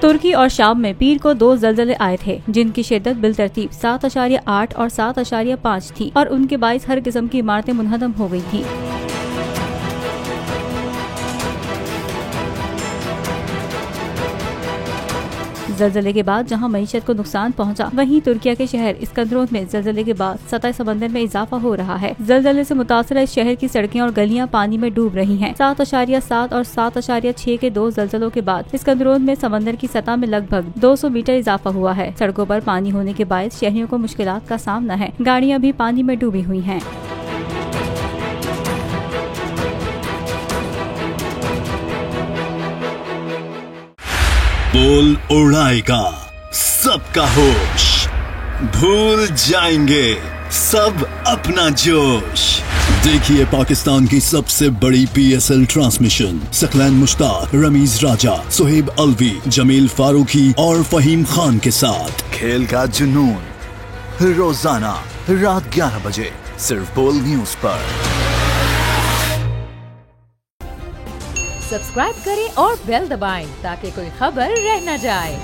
तुर्की और शाम में पीर को 2 ज़लज़ले आए थे, जिनकी शिद्दत बिलतरतीब 7.8 और 7.5 थी और उनके बाइस हर किस्म की इमारतें मुनहदम हो गई थी। ज़लज़ले के बाद जहां मईशत को नुकसान पहुंचा, वहीं तुर्किया के शहर इस्कंदरोन में ज़लज़ले के बाद सतह समंदर में इजाफा हो रहा है। ज़लज़ले से मुतासरा इस शहर की सड़कें और गलियां पानी में डूब रही हैं। 7.7 और 7.6 के 2 ज़लज़लों के बाद इस्कंदरोन में समंदर की सतह में लगभग 200 मीटर इजाफा हुआ है। सड़कों पर पानी होने के बायस शहरियों को मुश्किलात का सामना है। गाड़ियाँ भी पानी में डूबी हुई हैं। बोल उड़ाएगा सबका होश, भूल जाएंगे सब अपना जोश। देखिए पाकिस्तान की सबसे बड़ी PSL ट्रांसमिशन सकलैन मुश्ताक, रमीज राजा, सुहेब अलवी, जमील फारूकी और फहीम खान के साथ खेल का जुनून रोजाना रात 11 बजे सिर्फ बोल न्यूज पर। सब्सक्राइब करें और बेल दबाएं ताकि कोई खबर रह न जाए।